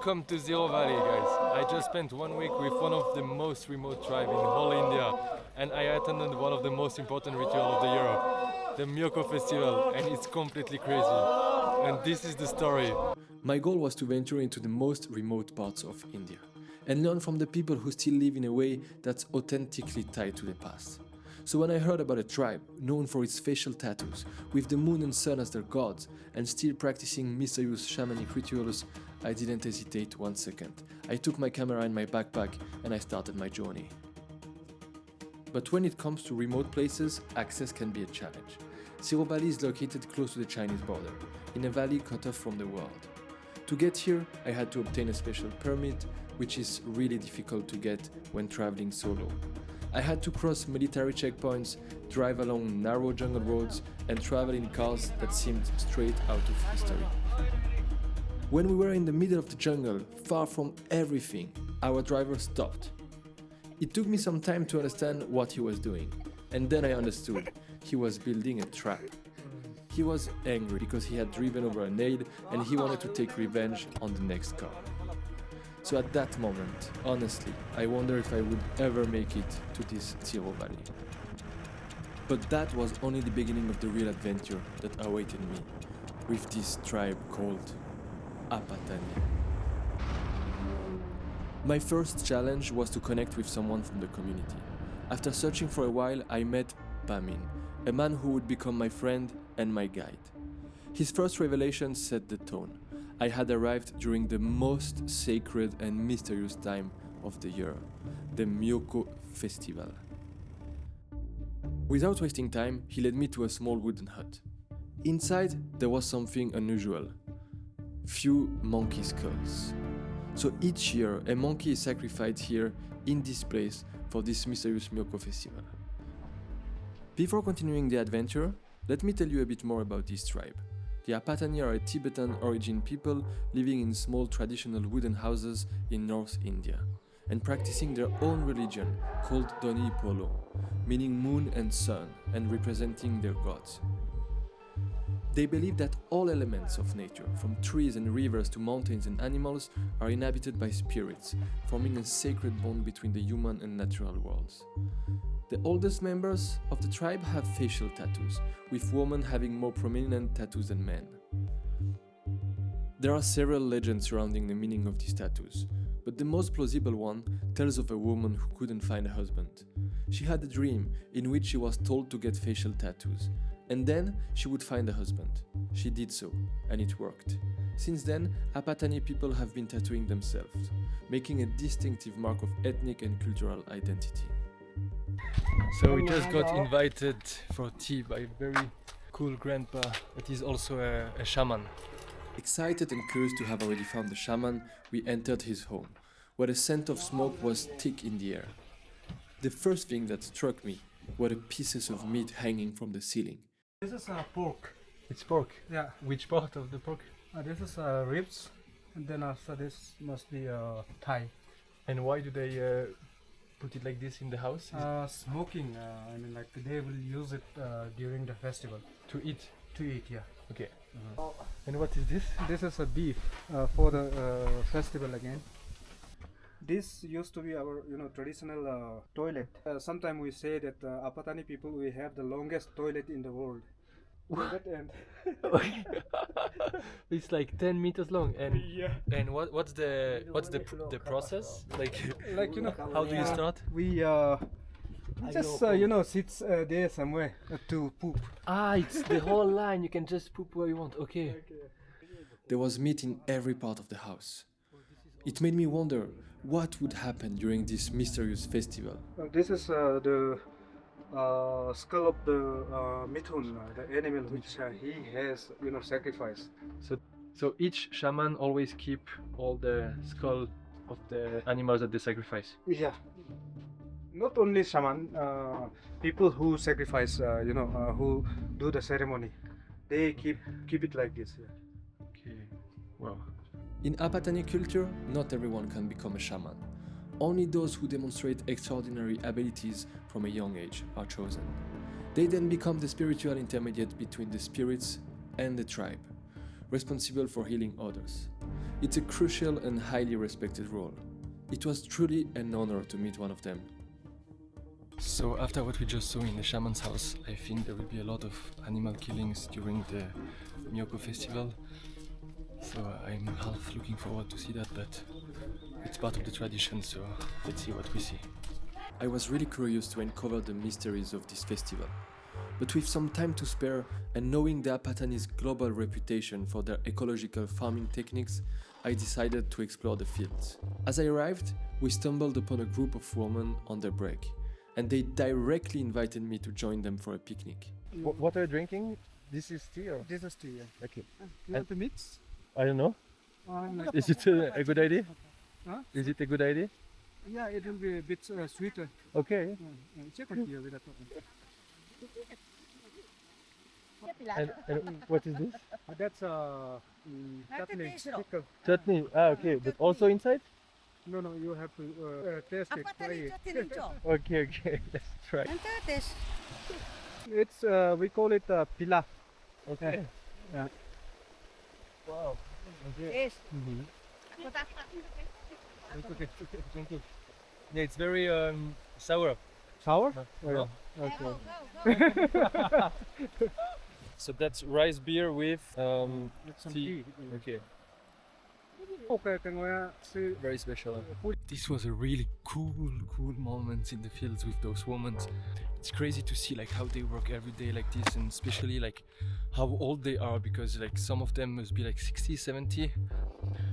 Welcome to Ziro Valley, guys. I just spent 1 week with one of the most remote tribes in whole India, and I attended one of the most important rituals of the year, the Myoko Festival, and it's completely crazy. And this is the story. My goal was to venture into the most remote parts of India and learn from the people who still live in a way that's authentically tied to the past. So when I heard about a tribe known for its facial tattoos, with the moon and sun as their gods, and still practicing mysterious shamanic rituals, I didn't hesitate 1 second. I took my camera and my backpack and I started my journey. But when it comes to remote places, access can be a challenge. Ziro Valley is located close to the Chinese border, in a valley cut off from the world. To get here, I had to obtain a special permit, which is really difficult to get when traveling solo. I had to cross military checkpoints, drive along narrow jungle roads, and travel in cars that seemed straight out of history. When we were in the middle of the jungle, far from everything, our driver stopped. It took me some time to understand what he was doing, and then I understood. He was building a trap. He was angry because he had driven over a nail and he wanted to take revenge on the next car. So at that moment, honestly, I wonder if I would ever make it to this Ziro Valley. But that was only the beginning of the real adventure that awaited me with this tribe called Apatani. My first challenge was to connect with someone from the community. After searching for a while, I met Pamin, a man who would become my friend and my guide. His first revelation set the tone. I had arrived during the most sacred and mysterious time of the year, the Myoko Festival. Without wasting time, he led me to a small wooden hut. Inside, there was something unusual. Few monkey skulls. So each year, a monkey is sacrificed here in this place for this mysterious Myoko Festival. Before continuing the adventure, let me tell you a bit more about this tribe. The Apatani are a Tibetan origin people living in small traditional wooden houses in North India and practicing their own religion called Doni Polo, meaning moon and sun and representing their gods. They believe that all elements of nature, from trees and rivers to mountains and animals, are inhabited by spirits, forming a sacred bond between the human and natural worlds. The oldest members of the tribe have facial tattoos, with women having more prominent tattoos than men. There are several legends surrounding the meaning of these tattoos, but the most plausible one tells of a woman who couldn't find a husband. She had a dream in which she was told to get facial tattoos, and then she would find a husband. She did so, and it worked. Since then, Apatani people have been tattooing themselves, making a distinctive mark of ethnic and cultural identity. So we just got invited for tea by a very cool grandpa that is also a shaman. Excited and curious to have already found the shaman, we entered his home, where the scent of smoke was thick in the air. The first thing that struck me were the pieces of meat hanging from the ceiling. This is pork. It's pork? Yeah. Which part of the pork? This is ribs, and then after this must be thigh. And why do they put it like this in the house? Smoking. I mean, like they will use it during the festival To eat? to eat. Yeah. Okay. And what is this? This is a beef for the festival again. This used to be our, traditional toilet. Sometimes we say that Apatani people, we have the longest toilet in the world. That end. It's like 10 meters long, and Yeah. and what's the process? Like how do you start? We just sits there somewhere to poop. It's the whole line. You can just poop where you want. Okay. There was meat in every part of the house. It made me wonder what would happen during this mysterious festival. This is the skull of the Mithun, the animal which he has, sacrificed. So each shaman always keep all the skull of the animals that they sacrifice. Yeah. Not only shaman, people who sacrifice, who do the ceremony, they keep it like this. Yeah. Okay. Wow. In Apatani culture, not everyone can become a shaman. Only those who demonstrate extraordinary abilities from a young age are chosen. They then become the spiritual intermediate between the spirits and the tribe, responsible for healing others. It's a crucial and highly respected role. It was truly an honor to meet one of them. So after what we just saw in the shaman's house, I think there will be a lot of animal killings during the Myoko Festival. So I'm half looking forward to see that, but it's part of the tradition, so let's see what we see. I was really curious to uncover the mysteries of this festival. But with some time to spare and knowing the Apatani's global reputation for their ecological farming techniques, I decided to explore the fields. As I arrived, we stumbled upon a group of women on their break, and they directly invited me to join them for a picnic. What are you drinking? This is tea or? This is tea. Yeah. Okay. You want to mix? I don't know. Like Is it a good idea? Huh? Is it a good idea? Yeah, it will be a bit sweeter. Okay. Check it here with that one. And what is this? That's chutney pickle. Chutney. Ah, okay. But also inside? No, you have to taste it. Try it. Okay, okay. Let's try. It's we call it pila. Okay. Yeah. Wow. Okay. Thank you. Yeah, it's very sour. Sour? No. Okay. So that's rice beer with Some tea. tea. Okay. Okay, see. Very special. This was a really cool moment in the fields with those women. It's crazy to see like how they work every day like this, and especially like how old they are, because like some of them must be like 60, 70,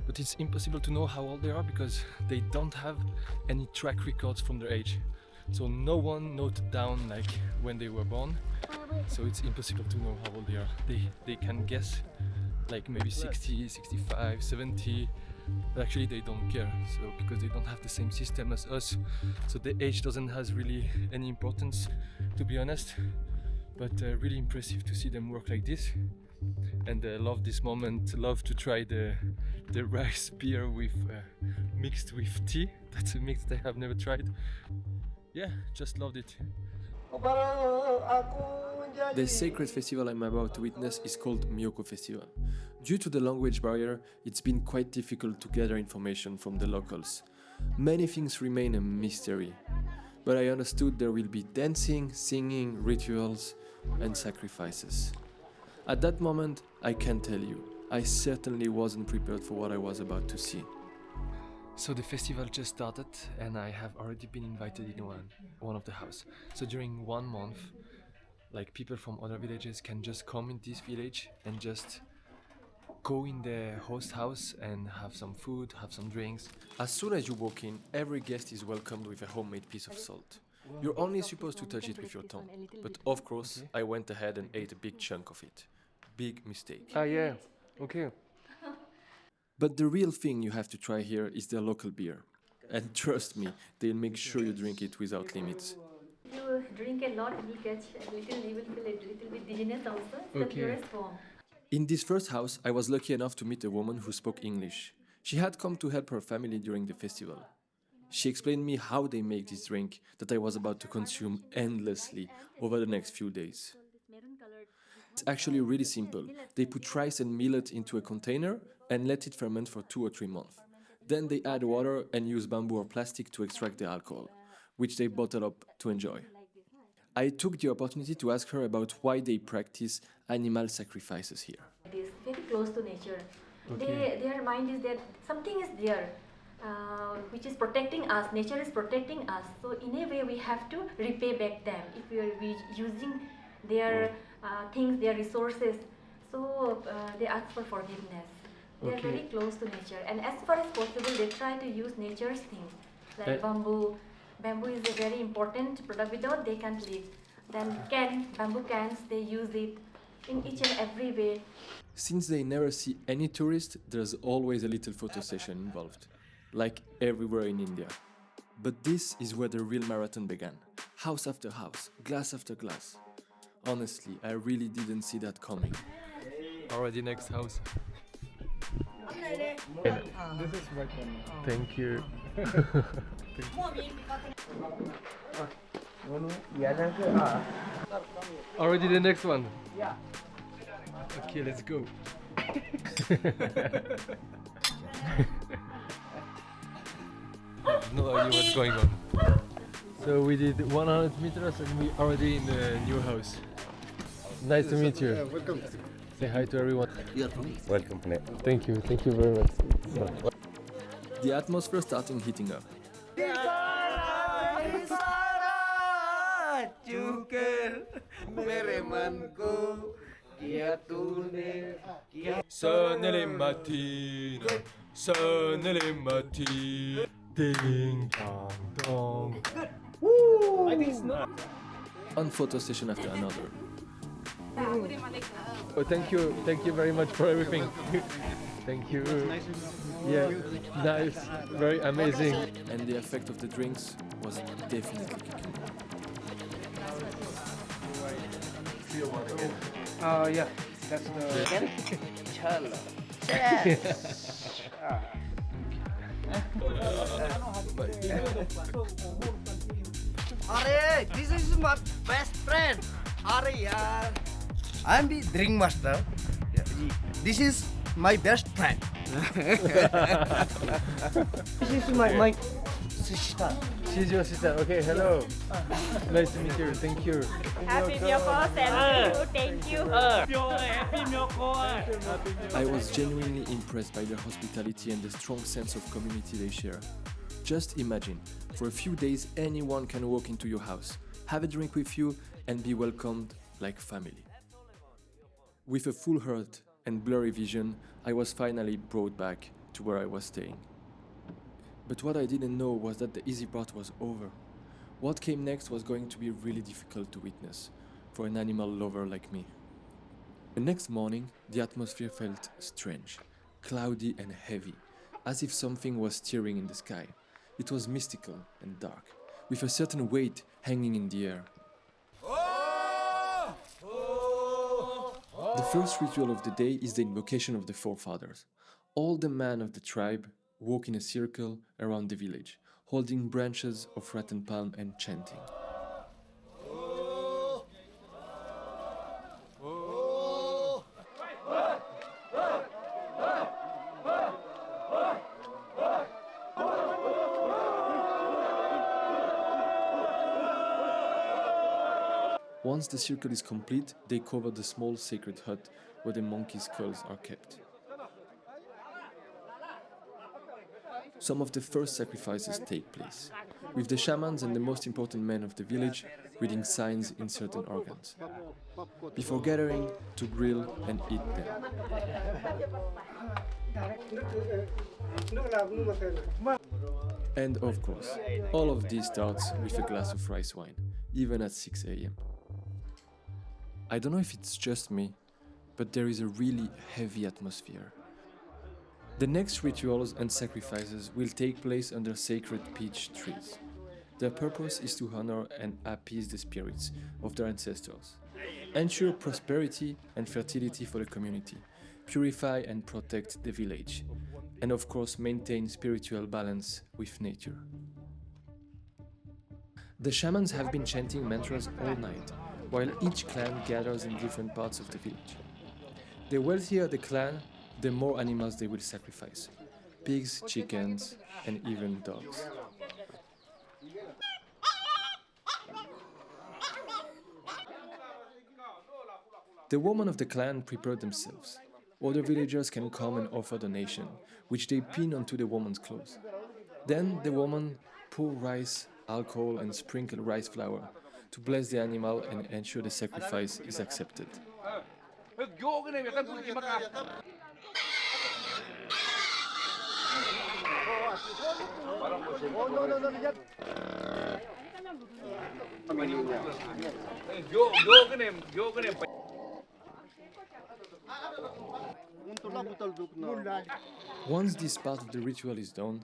but it's impossible to know how old they are because they don't have any track records from their age. So no one noted down like when they were born, so it's impossible to know how old they are. They can guess like maybe 60, 65, 70, but actually they don't care, so because they don't have the same system as us, so the age doesn't has really any importance, to be honest. But really impressive to see them work like this, and love this moment. Love to try the rice beer with mixed with tea. That's a mix that I have never tried. Yeah, just loved it. The sacred festival I'm about to witness is called Myoko Festival. Due to the language barrier, it's been quite difficult to gather information from the locals. Many things remain a mystery, but I understood there will be dancing, singing, rituals, and sacrifices. At that moment, I can tell you, I certainly wasn't prepared for what I was about to see. So the festival just started, and I have already been invited in one of the house. So during 1 month, like people from other villages can just come in this village and just go in the host house and have some food, have some drinks. As soon as you walk in, every guest is welcomed with a homemade piece of salt. You're only supposed to touch it with your tongue, but of course, I went ahead and ate a big chunk of it. Big mistake. Ah, yeah. Okay. But the real thing you have to try here is their local beer. And trust me, they'll make sure you drink it without limits. If you drink a lot, you will catch a little, you will feel a little bit dizziness also. It's the purest form. In this first house, I was lucky enough to meet a woman who spoke English. She had come to help her family during the festival. She explained me how they make this drink that I was about to consume endlessly over the next few days. It's actually really simple. They put rice and millet into a container and let it ferment for 2 or 3 months. Then they add water and use bamboo or plastic to extract the alcohol, which they bottle up to enjoy. I took the opportunity to ask her about why they practice animal sacrifices here. It is very close to nature. Their mind is that something is there which is protecting us. Nature is protecting us. So in a way we have to repay back them if we are using their things, their resources. So they ask for forgiveness. They are very close to nature, and as far as possible they try to use nature's things like bamboo. Bamboo is a very important product. Without they can't live. Then bamboo cans, they use it in each and every way. Since they never see any tourist, there's always a little photo session involved, like everywhere in India. But this is where the real marathon began. House after house, glass after glass. Honestly, I really didn't see that coming. Already next house. This is right one. Thank you. Already the next one. Yeah. Okay, let's go. No idea what's going on. So we did 100 meters and we already in the new house. Nice to meet you. Welcome. Say hi to everyone. Welcome. Thank you very much. The atmosphere started heating up. Sonne le mattine, ding dong dong. I think it's not. One photo session after another. Oh, thank you very much for everything. Thank you. Yeah, nice, very amazing. And the effect of the drinks was definitely kicking in. Yeah, that's the. Are, this is my best friend. Are, yaar. I'm the drink master. This is my best friend. This is my sister. She's your sister. Okay, hello. Nice to meet you. Thank you. Happy Myoko, thank you. Happy Myoko. I was genuinely impressed by their hospitality and the strong sense of community they share. Just imagine, for a few days anyone can walk into your house, have a drink with you and be welcomed like family. With a full heart and blurry vision, I was finally brought back to where I was staying. But what I didn't know was that the easy part was over. What came next was going to be really difficult to witness for an animal lover like me. The next morning, the atmosphere felt strange, cloudy and heavy, as if something was stirring in the sky. It was mystical and dark, with a certain weight hanging in the air. The first ritual of the day is the invocation of the forefathers. All the men of the tribe walk in a circle around the village, holding branches of rattan palm and chanting. Once the circle is complete, they cover the small sacred hut where the monkey skulls are kept. Some of the first sacrifices take place, with the shamans and the most important men of the village reading signs in certain organs, before gathering to grill and eat them. And of course, all of this starts with a glass of rice wine, even at 6 a.m. I don't know if it's just me, but there is a really heavy atmosphere. The next rituals and sacrifices will take place under sacred peach trees. Their purpose is to honor and appease the spirits of their ancestors, ensure prosperity and fertility for the community, purify and protect the village, and of course maintain spiritual balance with nature. The shamans have been chanting mantras all night, while each clan gathers in different parts of the village. The wealthier the clan, the more animals they will sacrifice: pigs, chickens, and even dogs. The women of the clan prepare themselves. Other villagers can come and offer donation, which they pin onto the woman's clothes. Then the women pour rice, alcohol, and sprinkle rice flour to bless the animal and ensure the sacrifice is accepted. Once this part of the ritual is done,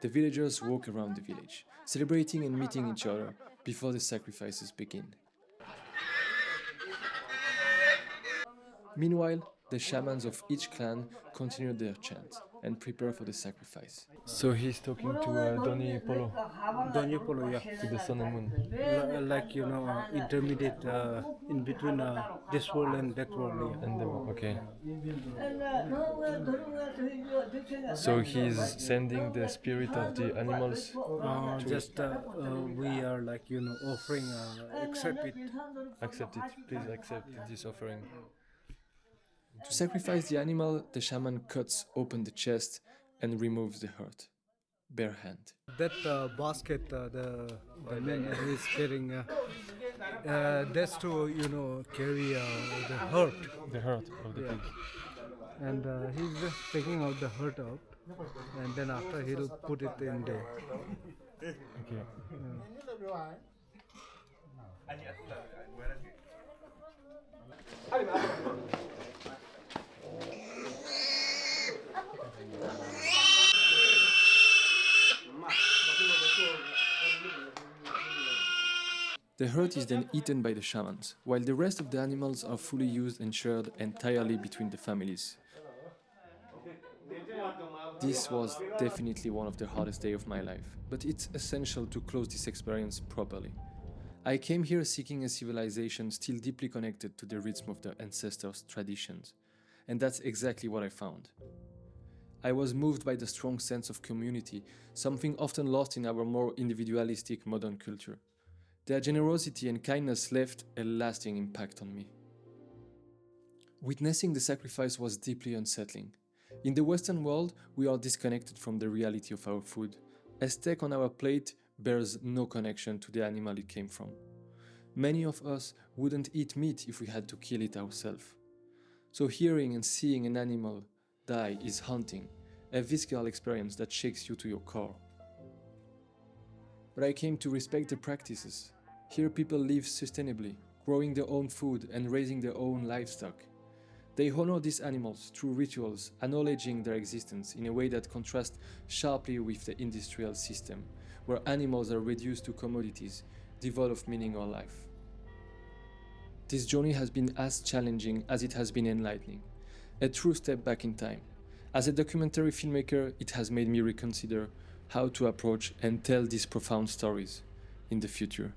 the villagers walk around the village, celebrating and meeting each other before the sacrifices begin. Meanwhile, the shamans of each clan continue their chants, and prepare for the sacrifice. So he's talking to Donny Polo, Donyo Polo, yeah. to the sun and moon. Like, intermediate in between this world and that world, yeah. And okay. So he's sending the spirit of the animals. We are like, offering, accept it. Accept it, please accept this offering. To sacrifice the animal, the shaman cuts open the chest and removes the heart, bare hand. That basket, the man who is carrying, that's to, carry the heart. The heart of the pig. And he's just taking out the heart out, and then after he'll put it in there. Okay. The heart is then eaten by the shamans, while the rest of the animals are fully used and shared entirely between the families. This was definitely one of the hardest days of my life, but it's essential to close this experience properly. I came here seeking a civilization still deeply connected to the rhythm of their ancestors' traditions, and that's exactly what I found. I was moved by the strong sense of community, something often lost in our more individualistic modern culture. Their generosity and kindness left a lasting impact on me. Witnessing the sacrifice was deeply unsettling. In the Western world, we are disconnected from the reality of our food. A steak on our plate bears no connection to the animal it came from. Many of us wouldn't eat meat if we had to kill it ourselves. So hearing and seeing an animal die is haunting, a visceral experience that shakes you to your core. But I came to respect the practices. Here people live sustainably, growing their own food and raising their own livestock. They honor these animals through rituals, acknowledging their existence in a way that contrasts sharply with the industrial system, where animals are reduced to commodities, devoid of meaning or life. This journey has been as challenging as it has been enlightening, a true step back in time. As a documentary filmmaker, it has made me reconsider how to approach and tell these profound stories in the future.